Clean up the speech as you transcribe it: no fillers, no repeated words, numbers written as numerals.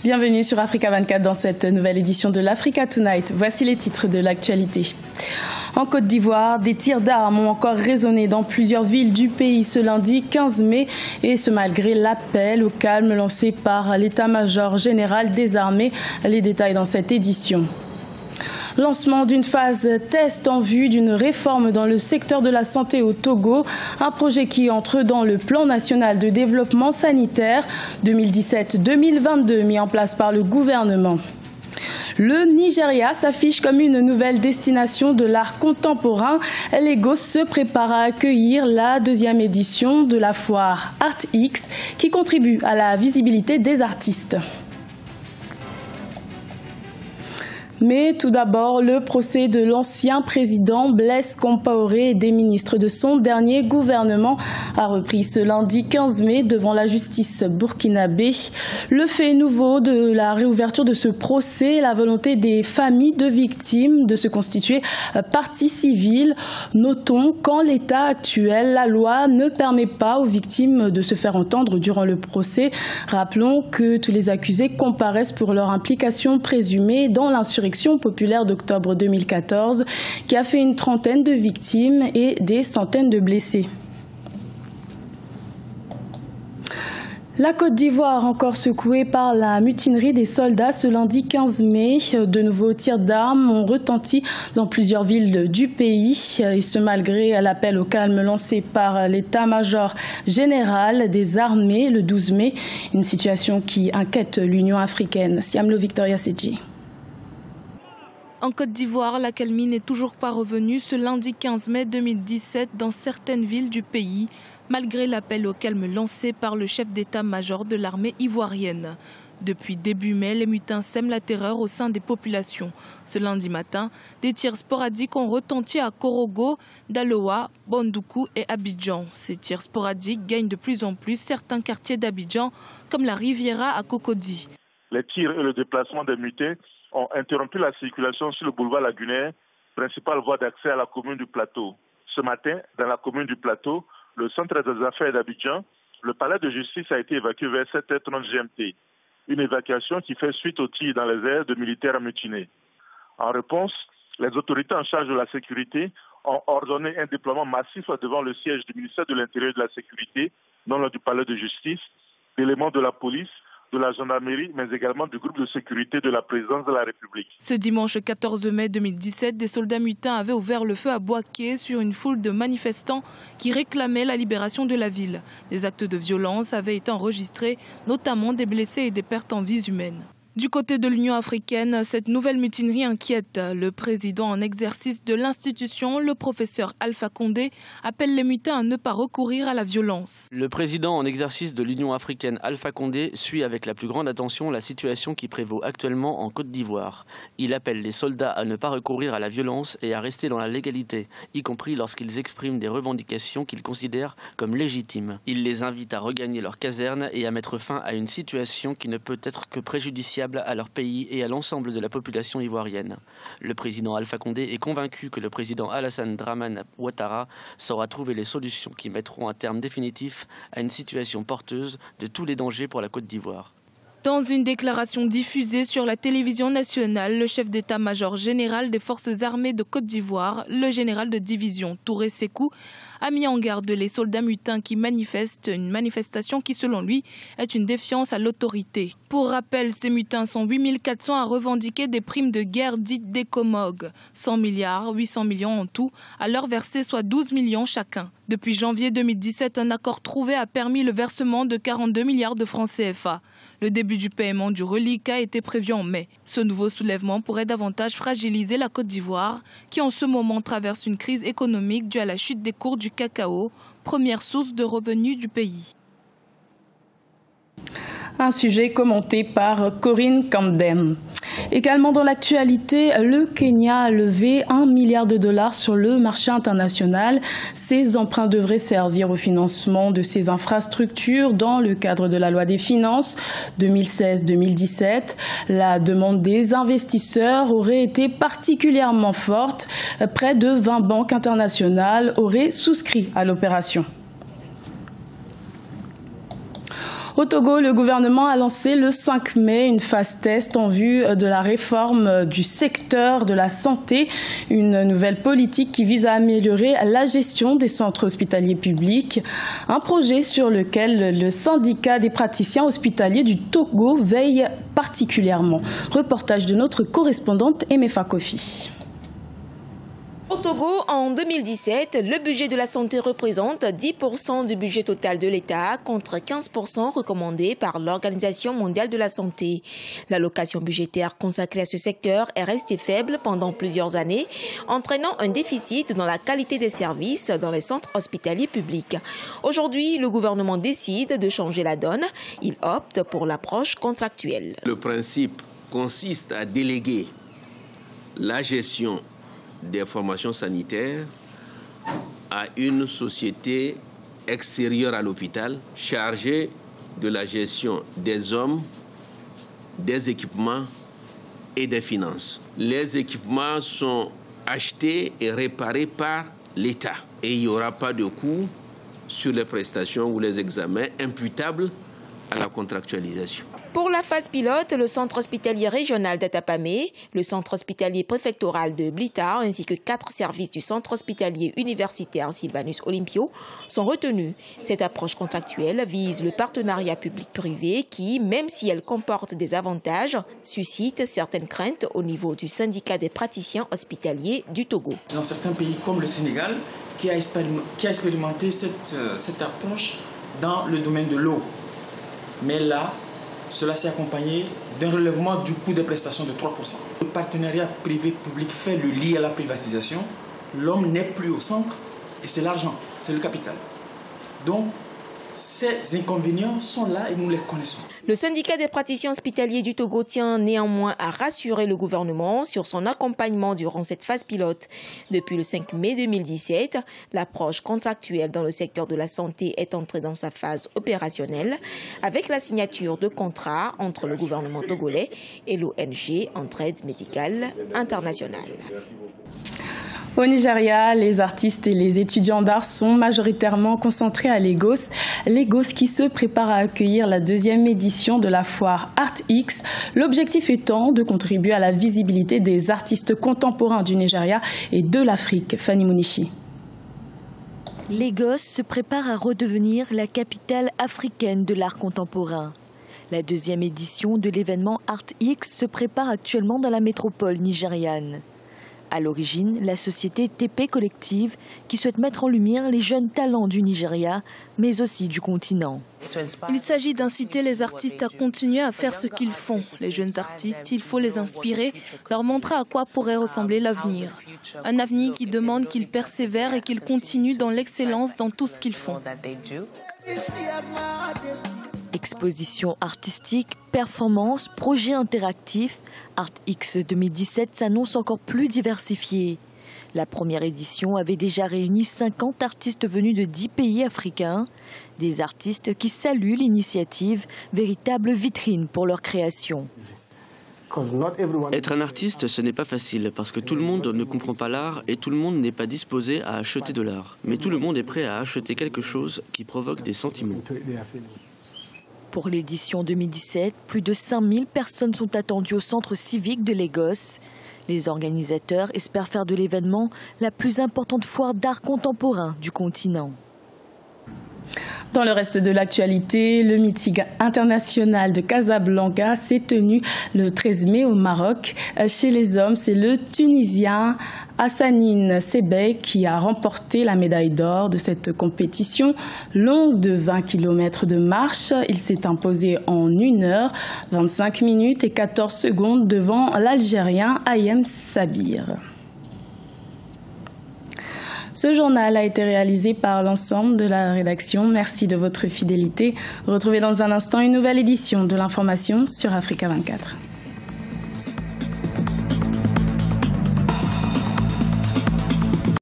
Bienvenue sur Africa 24 dans cette nouvelle édition de l'Africa Tonight. Voici les titres de l'actualité. En Côte d'Ivoire, des tirs d'armes ont encore résonné dans plusieurs villes du pays ce lundi 15 mai, et ce malgré l'appel au calme lancé par l'état-major général des armées. Les détails dans cette édition. Lancement d'une phase test en vue d'une réforme dans le secteur de la santé au Togo, un projet qui entre dans le plan national de développement sanitaire 2017-2022 mis en place par le gouvernement. Le Nigeria s'affiche comme une nouvelle destination de l'art contemporain. Lagos se prépare à accueillir la deuxième édition de la foire ArtX qui contribue à la visibilité des artistes. Mais tout d'abord, le procès de l'ancien président Blaise Compaoré et des ministres de son dernier gouvernement a repris ce lundi 15 mai devant la justice burkinabé. Le fait nouveau de la réouverture de ce procès, la volonté des familles de victimes de se constituer partie civile. Notons qu'en l'état actuel, la loi ne permet pas aux victimes de se faire entendre durant le procès. Rappelons que tous les accusés comparaissent pour leur implication présumée dans l'insurrection populaire d'octobre 2014 qui a fait une trentaine de victimes et des centaines de blessés. La Côte d'Ivoire encore secouée par la mutinerie des soldats ce lundi 15 mai. De nouveaux tirs d'armes ont retenti dans plusieurs villes du pays, et ce malgré l'appel au calme lancé par l'état-major général des armées le 12 mai. Une situation qui inquiète l'Union africaine. Siamlo Victoria Sedji. En Côte d'Ivoire, l'accalmie n'est toujours pas revenue ce lundi 15 mai 2017 dans certaines villes du pays, malgré l'appel au calme lancé par le chef d'état-major de l'armée ivoirienne. Depuis début mai, les mutins sèment la terreur au sein des populations. Ce lundi matin, des tirs sporadiques ont retenti à Korogo, Daloa, Bondoukou et Abidjan. Ces tirs sporadiques gagnent de plus en plus certains quartiers d'Abidjan, comme la Riviera à Cocody. Les tirs et le déplacement des mutés ont interrompu la circulation sur le boulevard Lagunaire, principale voie d'accès à la commune du Plateau. Ce matin, dans la commune du Plateau, le centre des affaires d'Abidjan, le palais de justice a été évacué vers 7h30 GMT. Une évacuation qui fait suite aux tirs dans les airs de militaires mutinés. En réponse, les autorités en charge de la sécurité ont ordonné un déploiement massif devant le siège du ministère de l'Intérieur et de la Sécurité, non loin du palais de justice, d'éléments de la police, de la gendarmerie, mais également du groupe de sécurité de la présidence de la République. Ce dimanche 14 mai 2017, des soldats mutins avaient ouvert le feu à Boaké sur une foule de manifestants qui réclamaient la libération de la ville. Des actes de violence avaient été enregistrés, notamment des blessés et des pertes en vies humaines. Du côté de l'Union africaine, cette nouvelle mutinerie inquiète. Le président en exercice de l'institution, le professeur Alpha Condé, appelle les mutins à ne pas recourir à la violence. Le président en exercice de l'Union africaine, Alpha Condé, suit avec la plus grande attention la situation qui prévaut actuellement en Côte d'Ivoire. Il appelle les soldats à ne pas recourir à la violence et à rester dans la légalité, y compris lorsqu'ils expriment des revendications qu'ils considèrent comme légitimes. Il les invite à regagner leur caserne et à mettre fin à une situation qui ne peut être que préjudiciable à leur pays et à l'ensemble de la population ivoirienne. Le président Alpha Condé est convaincu que le président Alassane Dramane Ouattara saura trouver les solutions qui mettront un terme définitif à une situation porteuse de tous les dangers pour la Côte d'Ivoire. Dans une déclaration diffusée sur la télévision nationale, le chef d'état-major général des forces armées de Côte d'Ivoire, le général de division Touré Sékou, a mis en garde les soldats mutins qui manifestent, une manifestation qui, selon lui, est une défiance à l'autorité. Pour rappel, ces mutins sont 8400 à revendiquer des primes de guerre dites d'ECOMOG, 100 milliards, 800 millions en tout, à leur verser soit 12 millions chacun. Depuis janvier 2017, un accord trouvé a permis le versement de 42 milliards de francs CFA. Le début du paiement du reliquat était prévu en mai. Ce nouveau soulèvement pourrait davantage fragiliser la Côte d'Ivoire, qui en ce moment traverse une crise économique due à la chute des cours du cacao, première source de revenus du pays. Un sujet commenté par Corinne Camden. Également dans l'actualité, le Kenya a levé 1 milliard de dollars sur le marché international. Ces emprunts devraient servir au financement de ses infrastructures dans le cadre de la loi des finances 2016-2017. La demande des investisseurs aurait été particulièrement forte. Près de 20 banques internationales auraient souscrit à l'opération. Au Togo, le gouvernement a lancé le 5 mai une phase test en vue de la réforme du secteur de la santé, une nouvelle politique qui vise à améliorer la gestion des centres hospitaliers publics, un projet sur lequel le syndicat des praticiens hospitaliers du Togo veille particulièrement. Reportage de notre correspondante Emefa Kofi. Au Togo, en 2017, le budget de la santé représente 10% du budget total de l'État contre 15% recommandé par l'Organisation mondiale de la santé. L'allocation budgétaire consacrée à ce secteur est restée faible pendant plusieurs années, entraînant un déficit dans la qualité des services dans les centres hospitaliers publics. Aujourd'hui, le gouvernement décide de changer la donne. Il opte pour l'approche contractuelle. Le principe consiste à déléguer la gestion des formations sanitaires à une société extérieure à l'hôpital chargée de la gestion des hommes, des équipements et des finances. Les équipements sont achetés et réparés par l'État et il n'y aura pas de coût sur les prestations ou les examens imputables à la contractualisation. Pour la phase pilote, le centre hospitalier régional d'Atapamé, le centre hospitalier préfectoral de Blita ainsi que 4 services du centre hospitalier universitaire Sylvanus Olympio sont retenus. Cette approche contractuelle vise le partenariat public-privé qui, même si elle comporte des avantages, suscite certaines craintes au niveau du syndicat des praticiens hospitaliers du Togo. Dans certains pays comme le Sénégal, qui a expérimenté cette approche dans le domaine de l'eau. Mais là, cela s'est accompagné d'un relèvement du coût des prestations de 3%. Le partenariat privé-public fait le lit à la privatisation. L'homme n'est plus au centre et c'est l'argent, c'est le capital. Donc, ces inconvénients sont là et nous les connaissons. Le syndicat des praticiens hospitaliers du Togo tient néanmoins à rassurer le gouvernement sur son accompagnement durant cette phase pilote. Depuis le 5 mai 2017, l'approche contractuelle dans le secteur de la santé est entrée dans sa phase opérationnelle avec la signature de contrats entre le gouvernement togolais et l'ONG Entraide médicale internationale. Au Nigeria, les artistes et les étudiants d'art sont majoritairement concentrés à Lagos. Lagos qui se prépare à accueillir la 2e édition de la foire ArtX. L'objectif étant de contribuer à la visibilité des artistes contemporains du Nigeria et de l'Afrique. Fanny Mounichi. Lagos se prépare à redevenir la capitale africaine de l'art contemporain. La 2e édition de l'événement ArtX se prépare actuellement dans la métropole nigériane. À l'origine, la société TP Collective qui souhaite mettre en lumière les jeunes talents du Nigeria, mais aussi du continent. Il s'agit d'inciter les artistes à continuer à faire ce qu'ils font. Les jeunes artistes, il faut les inspirer, leur montrer à quoi pourrait ressembler l'avenir. Un avenir qui demande qu'ils persévèrent et qu'ils continuent dans l'excellence dans tout ce qu'ils font. Exposition artistique, performance, projet interactif, ArtX 2017 s'annonce encore plus diversifié. La première édition avait déjà réuni 50 artistes venus de 10 pays africains, des artistes qui saluent l'initiative, véritable vitrine pour leur création. Être un artiste, ce n'est pas facile parce que tout le monde ne comprend pas l'art et tout le monde n'est pas disposé à acheter de l'art. Mais tout le monde est prêt à acheter quelque chose qui provoque des sentiments. Pour l'édition 2017, plus de 5000 personnes sont attendues au centre civique de Lagos. Les organisateurs espèrent faire de l'événement la plus importante foire d'art contemporain du continent. Dans le reste de l'actualité, le meeting international de Casablanca s'est tenu le 13 mai au Maroc. Chez les hommes, c'est le Tunisien Hassanine Sebey qui a remporté la médaille d'or de cette compétition longue de 20 km de marche. Il s'est imposé en 1 heure, 25 minutes et 14 secondes devant l'Algérien Ayem Sabir. Ce journal a été réalisé par l'ensemble de la rédaction. Merci de votre fidélité. Retrouvez dans un instant une nouvelle édition de l'information sur Africa 24.